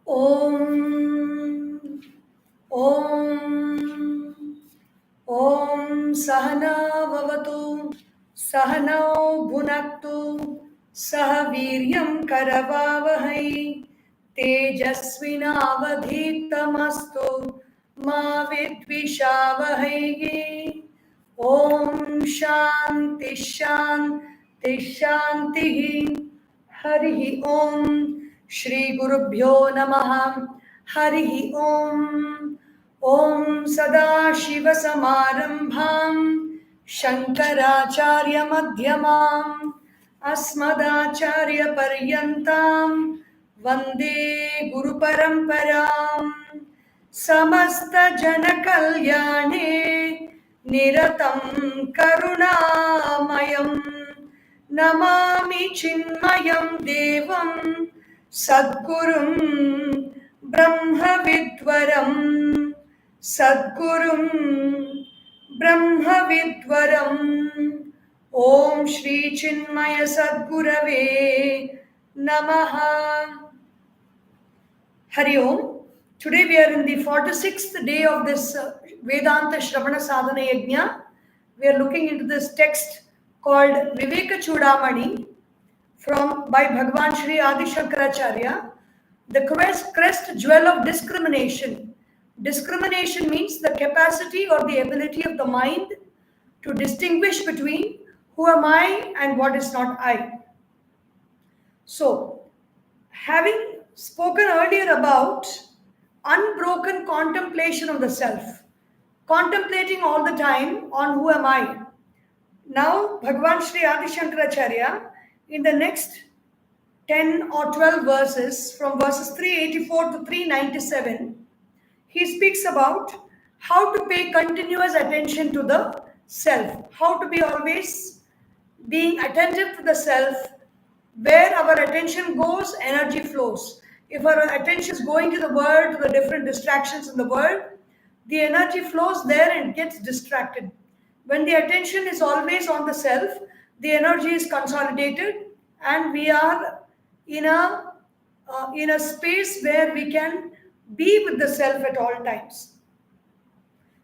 Om Om Om Sahana Vavatu Sahanao Bhunaktu Sahaviryam Karavavahai Tejasvinavadhitamastu Ma Vidvishavahai. Om Shanti Shanti Shanti. Harihi Om. Shri Gurubhyo Namaha. Harihi Om. Om Sadashiva Samarambham Shankaracharya Madhyamam Asmadacharya Paryantam Vande Guru Paramparam Samasta Jana Kalyane Niratam Karunamayam Namami Chinmayam Devam Sadgurum Brahma Vidwaram Sadgurum Brahma Vidwaram. Om Shri Chinmaya Sadgurave Namaha. Hari Om. Today we are in the 46th day of this Vedanta Shravana Sadhana Yagna. We are looking into this text called Vivekachoodamani by Bhagavan Sri Adisankaracharya. The crest jewel of discrimination. Discrimination means the capacity or the ability of the mind to distinguish between who am I and what is not I. So, having spoken earlier about unbroken contemplation of the self, contemplating all the time on who am I. Now, Bhagavan Sri Adisankaracharya, in the next 10 or 12 verses, from verses 384 to 397, he speaks about how to pay continuous attention to the self, how to be always being attentive to the self. Where our attention goes, energy flows. If our attention is going to the world, to the different distractions in the world, the energy flows there and gets distracted. When the attention is always on the self, the energy is consolidated and we are in a space where we can be with the self at all times.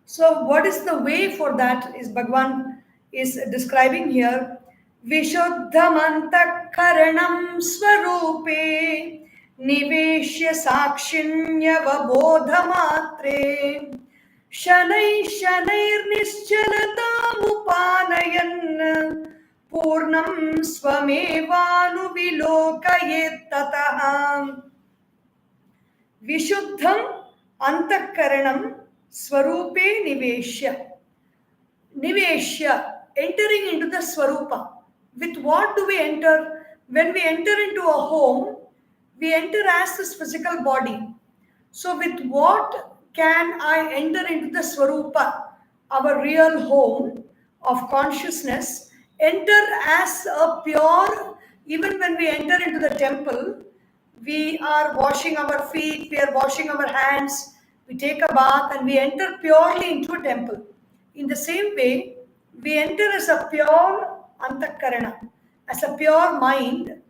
So what is the way for that is Bhagavan is describing here. Vishuddhamantakkaranam swarupe niveshya sakshinyavabodhamatre shanai shanair nischalatamupaanayan purnam swamevanu vilokayet tatah. Vishuddham antakkaranam swarupe niveshya. Niveshya, entering into the swarupa. With what do we enter? When we enter into a home, we enter as this physical body. So with what can I enter into the swarupa, our real home of consciousness, enter as a pure, even when we enter into the temple, we are washing our feet, we are washing our hands, we take a bath and we enter purely into a temple. In the same way, we enter as a pure antakarana, as a pure mind,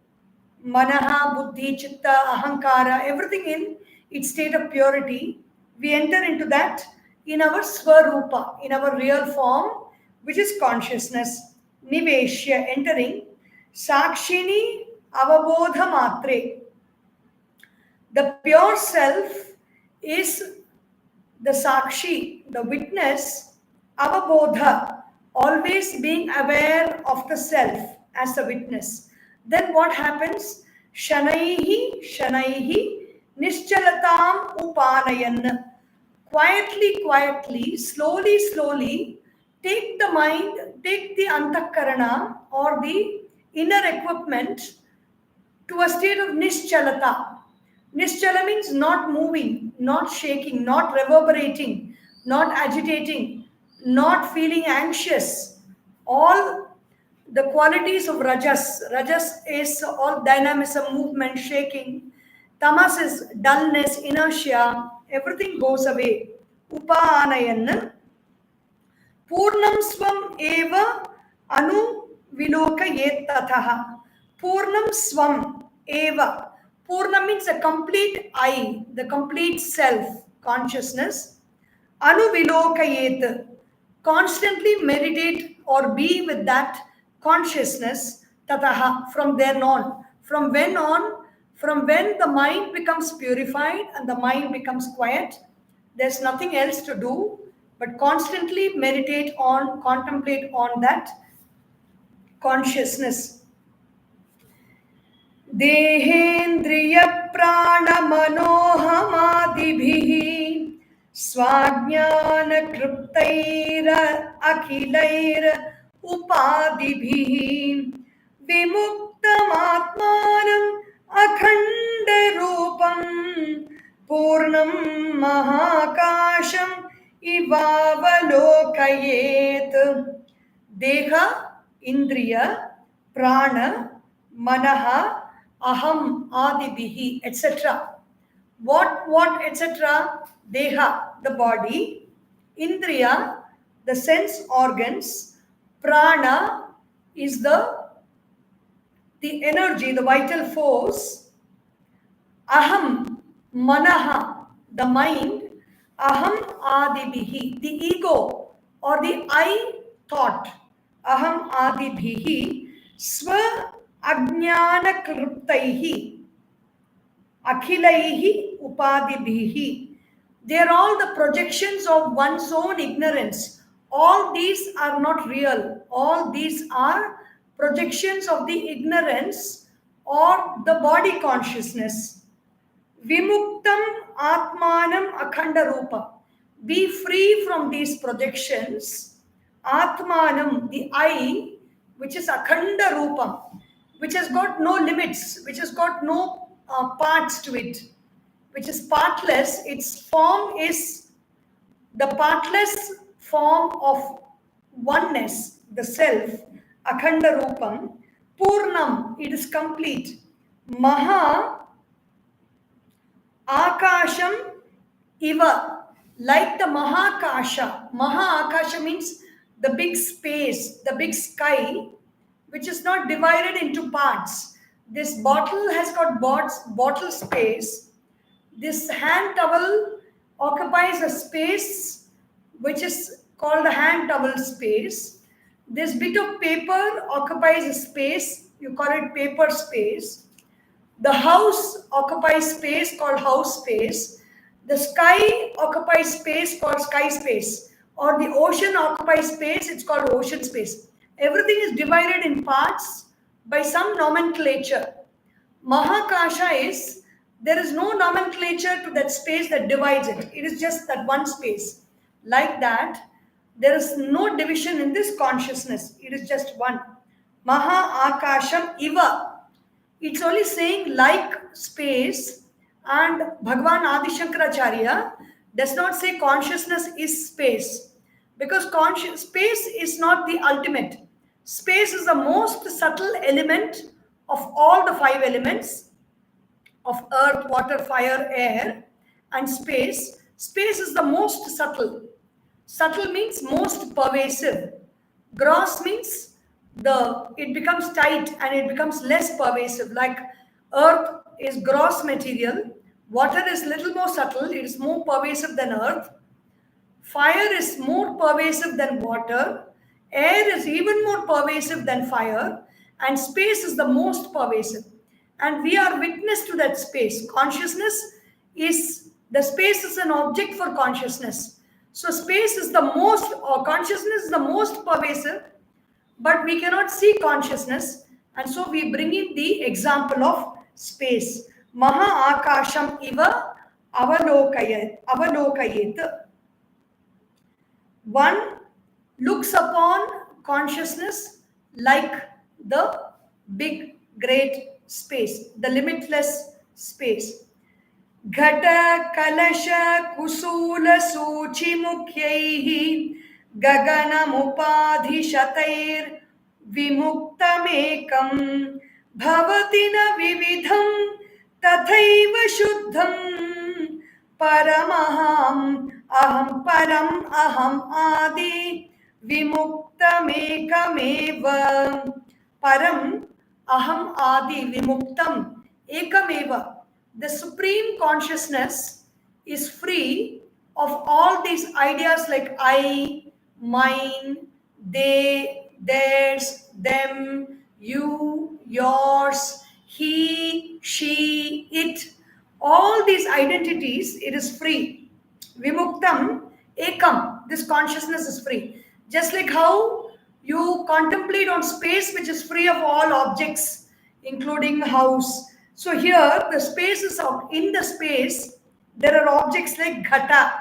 manaha, buddhi, chitta, ahankara, everything in its state of purity. We enter into that in our swarupa, in our real form, which is consciousness. Niveshya, entering. Sakshini avabodha matre. The pure self is the sakshi, the witness, avabodha, always being aware of the self as a witness. Then what happens? Shanaihi, nischalatam upanayan. Quietly, slowly, take the mind, take the antakarana or the inner equipment to a state of nischalata. Nischala means not moving, not shaking, not reverberating, not agitating, not feeling anxious. All the qualities of rajas. Rajas is all dynamism, movement, shaking. Tamas is dullness, inertia. Everything goes away. Upanayan. Purnam swam eva anu vilokayet tatha. Purnam swam eva. Purna means the complete I, the complete self, consciousness. Anuvilokayet, constantly meditate or be with that consciousness, tataha, from then on. From when on? From when the mind becomes purified and the mind becomes quiet, there's nothing else to do but constantly meditate on, contemplate on that consciousness. देहेन्द्रिय प्राण मनोहमादिभिः स्वाज्ञान कृप्तैर अखिलैर उपाधिभिः विमुक्तमात्मानम् अखण्ड रूपं पूर्णं महाकाशम् इवावलोकयेत्. देह, इंद्रिय, प्राण, manaha, aham, adibihi, etc. What, etc.? Deha, the body. Indriya, the sense organs. Prana is the energy, the vital force. Aham, manaha, the mind. Aham, adibihi, the ego or the I thought. Aham, adibihi, swa Ajnana kriptaihi, akhilaihi, upadibhihi. They are all the projections of one's own ignorance. All these are not real. All these are projections of the ignorance or the body consciousness. Vimuktam atmanam akhanda rupa. Be free from these projections. Atmanam, the I, which is akhanda rupam, which has got no limits, which has got no parts to it, which is partless. Its form is the partless form of oneness, the self, akhanda rupam. Purnam, it is complete. Maha akasham iva, like the mahakasha. Mahakasha means the big space, the big sky, which is not divided into parts. This bottle has got bottle space. This hand towel occupies a space which is called the hand towel space. This bit of paper occupies a space, you call it paper space. The house occupies space called house space. The sky occupies space called sky space. Or the ocean occupies space, it's called ocean space. Everything is divided in parts by some nomenclature. Mahakasha is, there is no nomenclature to that space that divides it. It is just that one space. Like that, there is no division in this consciousness. It is just one. Maha Akasham Iva. It's only saying like space, and Bhagavan Adisankaracharya does not say consciousness is space, because space is not the ultimate. Space is the most subtle element of all the five elements of earth, water, fire, air, and space. Space is the most subtle. Subtle means most pervasive. Gross means it becomes tight and it becomes less pervasive. Like earth is gross material, water is little more subtle, it is more pervasive than earth. Fire is more pervasive than water. Air is even more pervasive than fire. And space is the most pervasive. And we are witness to that space. Consciousness is, the space is an object for consciousness. So space is the most, or consciousness is the most pervasive, but we cannot see consciousness. And so we bring in the example of space. Maha Akasham Iva Avalokayet. One looks upon consciousness like the big, great space, the limitless space. Ghata kalasha kusula suchi mukhyaihi gaganam upadhishatair vimuktamekam bhavatina vividham tathaiva shuddham paramaham aham param aham adi vimuktamekam eva. Param aham adi vimuktam Ekameva. The supreme consciousness is free of all these ideas like I, mine, they, theirs, them, you, yours, he, she, it. All these identities, it is free. Vimuktam ekam. This consciousness is free. Just like how you contemplate on space, which is free of all objects, including house. So here, the space is out. In the space, there are objects like ghata.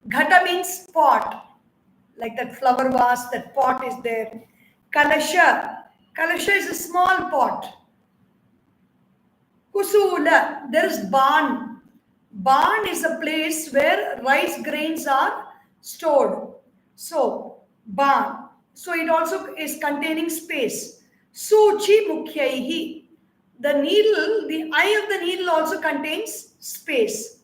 Ghata means pot, like that flower vase, that pot is there. Kalasha. Kalasha is a small pot. Kusula, there is barn. Barn is a place where rice grains are stored. So, barn. So, it also is containing space. Suchi mukhyaihi. The needle, the eye of the needle also contains space.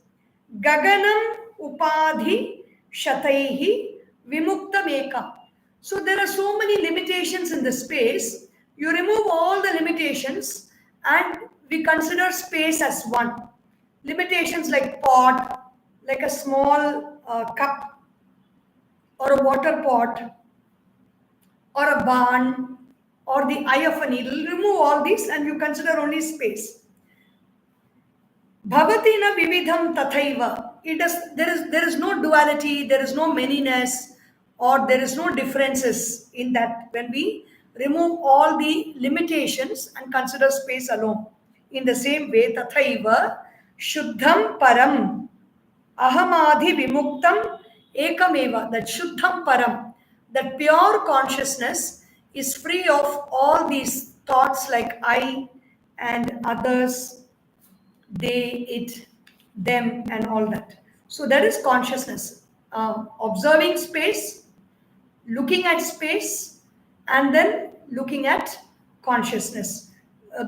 Gaganam upadhi shataihi vimuktam ekam. So, there are so many limitations in the space. You remove all the limitations and we consider space as one. Limitations like pot, like a small cup or a water pot or a barn or the eye of a needle. Remove all these and you consider only space. Bhavatina vividham tathaiva. There is no duality, there is no manyness, or there is no differences in that when we remove all the limitations and consider space alone. In the same way, tathaiva shuddham param ahamadhi vimuktam ekameva. That shuddham param, that pure consciousness is free of all these thoughts like I and others, they, it, them, and all that. So that is consciousness. Observing space, looking at space, and then looking at consciousness.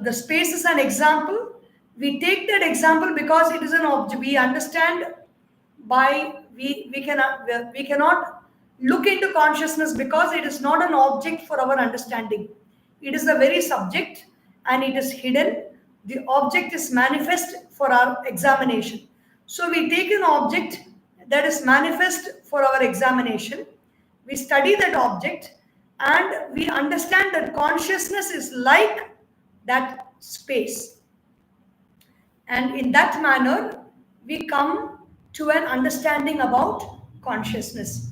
The space is an example. We take that example because it is an object. We understand by we cannot look into consciousness because it is not an object for our understanding. It is the very subject and it is hidden. The object is manifest for our examination. So we take an object that is manifest for our examination. We study that object and we understand that consciousness is like that space. And in that manner, we come to an understanding about consciousness.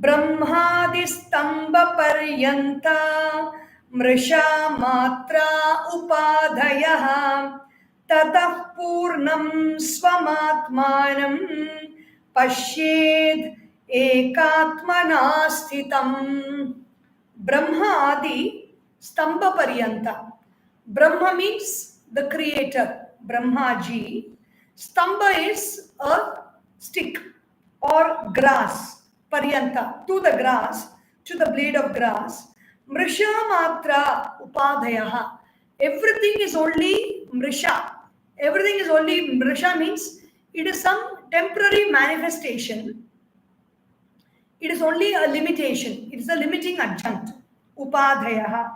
Brahmadi stamba paryanta mrisha matra upadhayah tatah purnam swamatmanam pashyed ekatmana sthitam. Brahma adi stamba paryanta. Brahma means the creator, Brahmaji. Stamba is a stick or grass, paryanta, to the grass, to the blade of grass. Mrisha matra upadhayaha. Everything is only mrisha. Everything is only mrisha means it is some temporary manifestation. It is only a limitation. It is a limiting adjunct. Upadhayaha.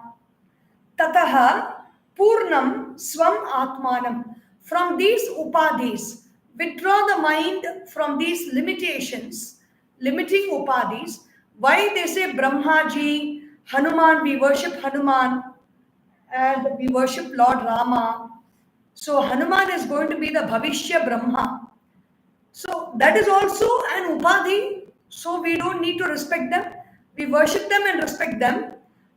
Tataha purnam swam atmanam. From these upadhis, withdraw the mind from these limitations, limiting upadhis. Why they say Brahmaji, Hanuman, we worship Hanuman and we worship Lord Rama. So Hanuman is going to be the Bhavishya Brahma. So that is also an upadhi. So we don't need to respect them. We worship them and respect them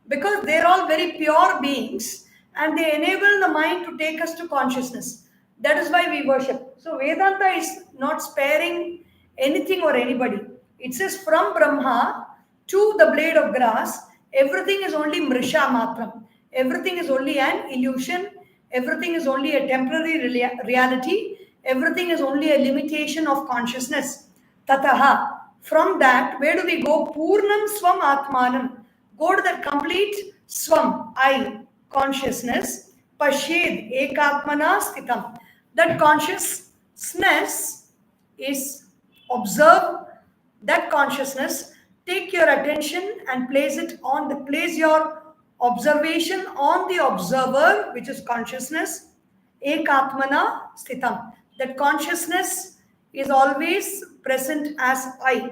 because they're all very pure beings and they enable the mind to take us to consciousness. That is why we worship. So Vedanta is not sparing anything or anybody. It says from Brahma to the blade of grass, everything is only mrisha matram. Everything is only an illusion. Everything is only a temporary reality. Everything is only a limitation of consciousness. Tataha. From that, where do we go? Purnam swam atmanam. Go to that complete swam, I, consciousness. Pashed ekatmana sthitam. That consciousness is observe that consciousness. Take your attention and place your observation on the observer, which is consciousness. ekatmana sthitam. That consciousness is always present as I,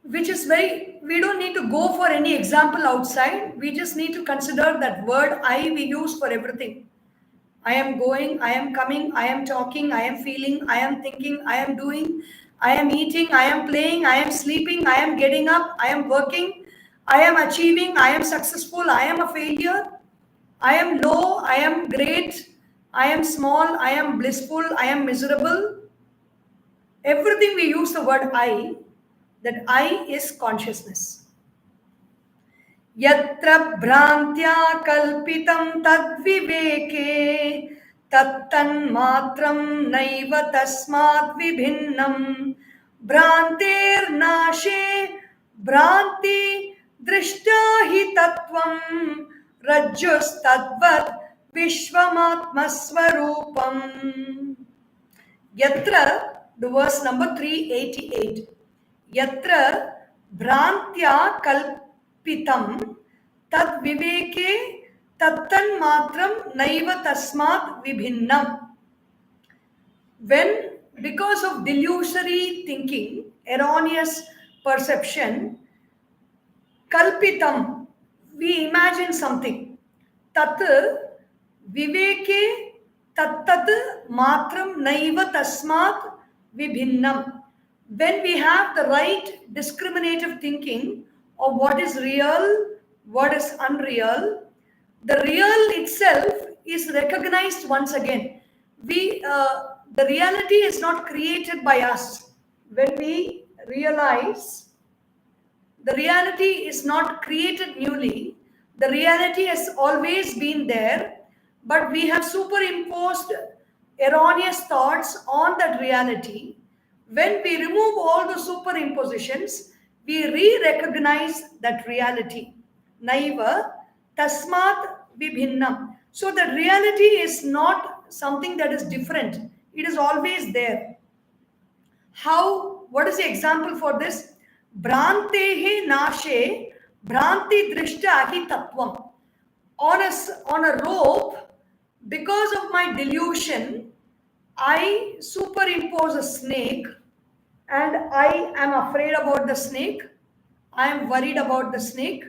which is very, we don't need to go for any example outside. We just need to consider that word I we use for everything. I am going, I am coming, I am talking, I am feeling, I am thinking, I am doing, I am eating, I am playing, I am sleeping, I am getting up, I am working, I am achieving, I am successful, I am a failure, I am low, I am great, I am small, I am blissful, I am miserable. Everything we use the word I, that I is consciousness. यत्र भ्रान्त्या कल्पितं तद्विवेके तत्तन्मात्रं नैव तस्मात् विभिन्नं भ्रान्तेर्नाशे भ्रान्ति दृष्टा हि तत्त्वं रज्जुस्तद्वत् विश्वमात्मस्वरूपम्. Yatra, the verse number 388. Yatra bhrantya kalpitam tad viveke tattan matram naiva tasmat vibhinnam. When, because of delusory thinking, erroneous perception, kalpitam, we imagine something. Tat viveke tattat matram naiva tasmat vibhinnam. When we have the right discriminative thinking of what is real, what is unreal, the real itself is recognized once again. The reality is not created by us. When we realize the reality is not created newly, the reality has always been there, but we have superimposed erroneous thoughts on that reality. When we remove all the superimpositions, we re-recognize that reality. Naiva tasmat vibhinnam. So the reality is not something that is different. It is always there. How? What is the example for this? Bhrantehe nashe bhranti drishta hi tattvam. On a rope, because of my delusion, I superimpose a snake and I am afraid about the snake. I am worried about the snake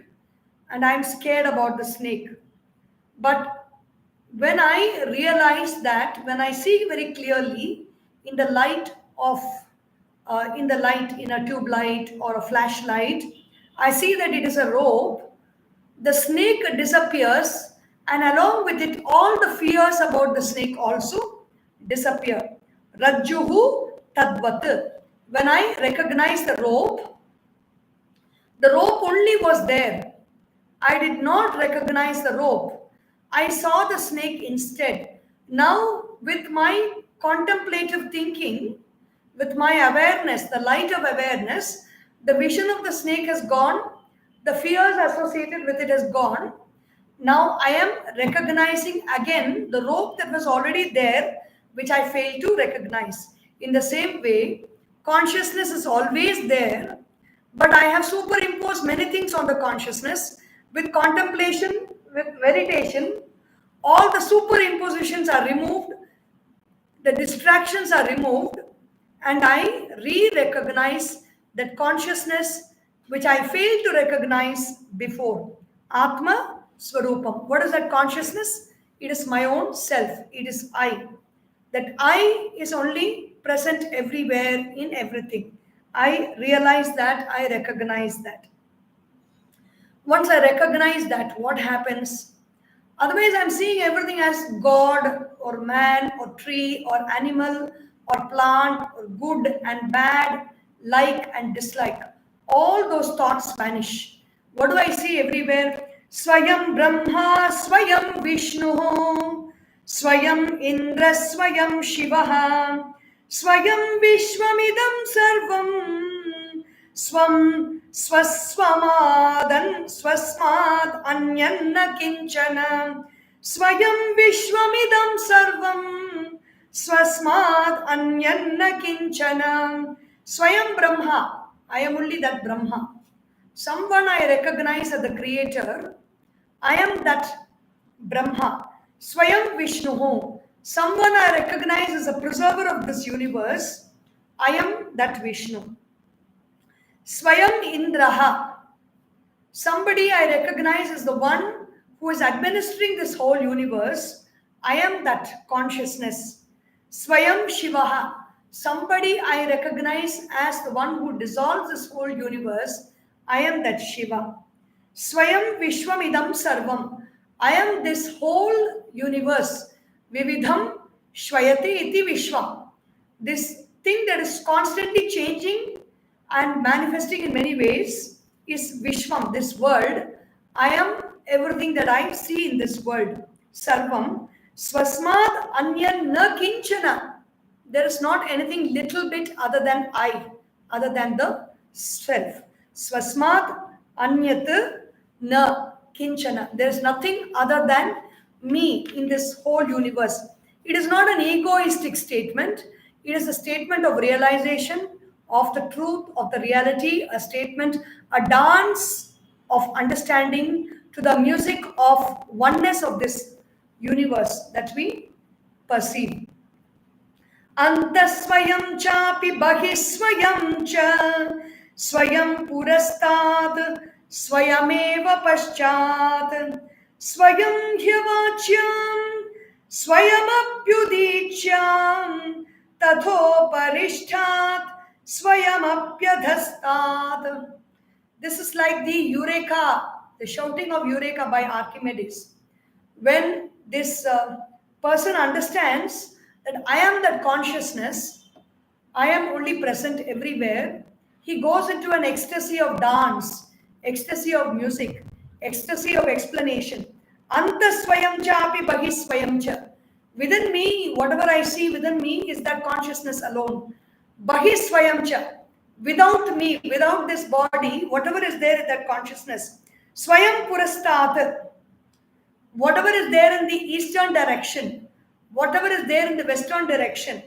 and I am scared about the snake. But when I realize that, when I see very clearly in the light of, in a tube light or a flashlight, I see that it is a rope. The snake disappears, and along with it, all the fears about the snake also disappear. Rajjuhu tadvat. When I recognize the rope only was there. I did not recognize the rope. I saw the snake instead. Now, with my contemplative thinking, with my awareness, the light of awareness, the vision of the snake has gone, the fears associated with it has gone. Now I am recognizing again the rope that was already there, which I failed to recognize. In the same way, consciousness is always there, but I have superimposed many things on the consciousness. With contemplation, with meditation, all the superimpositions are removed, the distractions are removed, and I re-recognize that consciousness which I failed to recognize before. Atma Swarupam. What is that consciousness? It is my own self. It is I. That I is only present everywhere in everything. I realize that, I recognize that. Once I recognize that, what happens? Otherwise, I'm seeing everything as God or man or tree or animal or plant or good and bad, like and dislike. All those thoughts vanish. What do I see everywhere? Swayam Brahma, Swayam Vishnu, Swayam Indra, Swayam Shivaha, Swayam Vishwamidam Sarvam, Swam Swaswamadan Swasmad Anyanna Kinchana, Swayam Vishwamidam Sarvam, Swasmad Anyanna Kinchana, Swayam Brahma. I am only that Brahma. Someone I recognize as the creator. I am that Brahma. Swayam Vishnuhu. Someone I recognize as a preserver of this universe. I am that Vishnu. Swayam Indraha. Somebody I recognize as the one who is administering this whole universe. I am that consciousness. Swayam Shivaha. Somebody I recognize as the one who dissolves this whole universe. I am that Shiva. Swayam Vishwamidam Sarvam. I am this whole universe. Vividham Shvayate iti Vishwam. This thing that is constantly changing and manifesting in many ways is Vishwam, this world. I am everything that I see in this world. Sarvam. Swasmad Anyan Na Kinchana. There is not anything little bit other than I, other than the self. Swasmad Anyat Na Kinchana. There is nothing other than me in this whole universe. It is not an egoistic statement. It is a statement of realization of the truth, of the reality, a statement, a dance of understanding to the music of oneness of this universe that we perceive. Antasvayam chapi bahisvayam cha swayam purastat swayameva paschat swayam hyavachyam swayamapyudichyam tathoparishtat swayamapyadhastat. This is like the Eureka, the shouting of Eureka by Archimedes. When this person understands that I am that consciousness, I am only present everywhere, he goes into an ecstasy of dance, ecstasy of music, ecstasy of explanation. Antasvayam chapi bahisvayam cha. Within me, whatever I see within me is that consciousness alone. Bahisvayam cha. Without me, without this body, whatever is there is that consciousness. Swayam purastat. Whatever is there in the eastern direction, whatever is there in the western direction,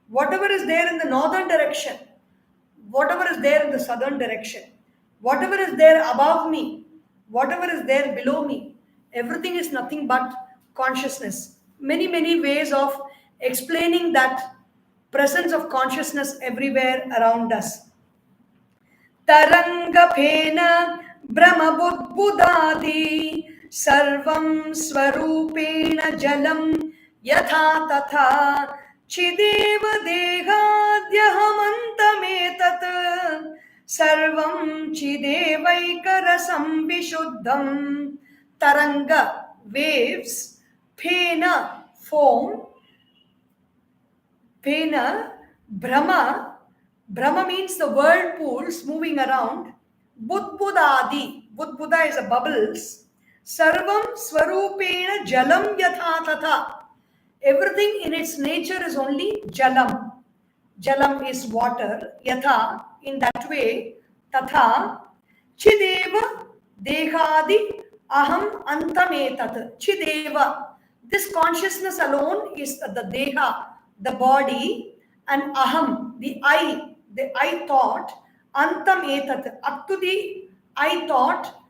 whatever is there in the northern direction, whatever is there in the southern direction, whatever is there above me, whatever is there below me, everything is nothing but consciousness. Many, many ways of explaining that presence of consciousness everywhere around us. Tarangapena Brahmabudbudadi Sarvam Swarupena Jalam Yatha Tatha Chideva Dehadyaham Sarvam Chidevaikarasam Vishuddham. Taranga, waves. Pena, foam. Pena, Brahma. Brahma means the whirlpools moving around. Budbudadi. Budbuda is a bubbles. Sarvam Swarupena Jalam Yatha Tatha. Everything in its nature is only Jalam. Jalam is water. Yatha, in that way. Tatha. Chideva Dehadi Aham Antametat. Chideva. This consciousness alone is the Deha, the body, and Aham, the I thought, Antam Etat, up to the I thought,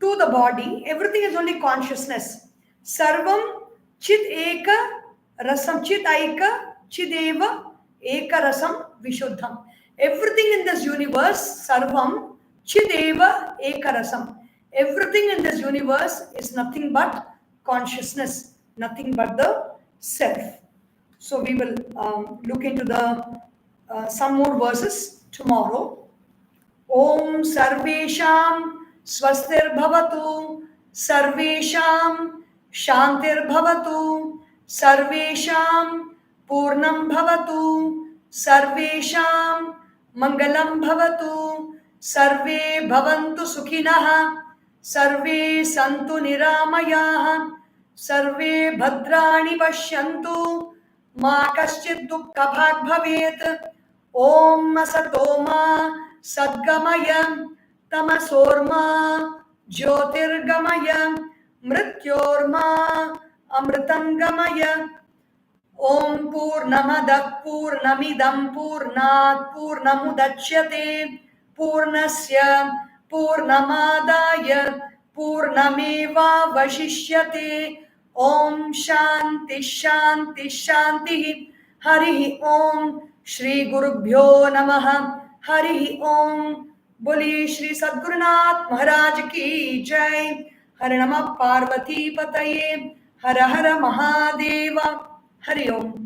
to the body, everything is only consciousness. Sarvam Chit Eka Rasam Chit Aika Chideva Eka Rasam Vishuddham. Everything in this universe, Sarvam Chideva Eka Rasam. Everything in this universe is nothing but consciousness, nothing but the self. So we will look into the some more verses tomorrow. Om Sarvesham Swastir Bhavatu Sarvesham Shantir Bhavatu Sarvesham Purnam Bhavatu Sarvesham Mangalam Bhavatu Sarve Bhavantu Sukhinaha Sarve Santu Niramayaha Sarve Bhadrani Pashyantu Ma kaschid dukkha bhag bhavet. Om asatoma sadgamaya tamasorma jyotirgamaya mrityorma amritangamaya. Om purnamadah purnamidam purnat purnamudachyate purnasya purnamadaya purnameva vashishyate. Om Shanti शांति शांति। हरि ओम। श्री गुरुभ्यो नमः। हरि ओम। बोलिए श्री सद्गुरुनाथ महाराज की जय। हर नमः पार्वती पतये। हर हर महादेव। हरि ओम।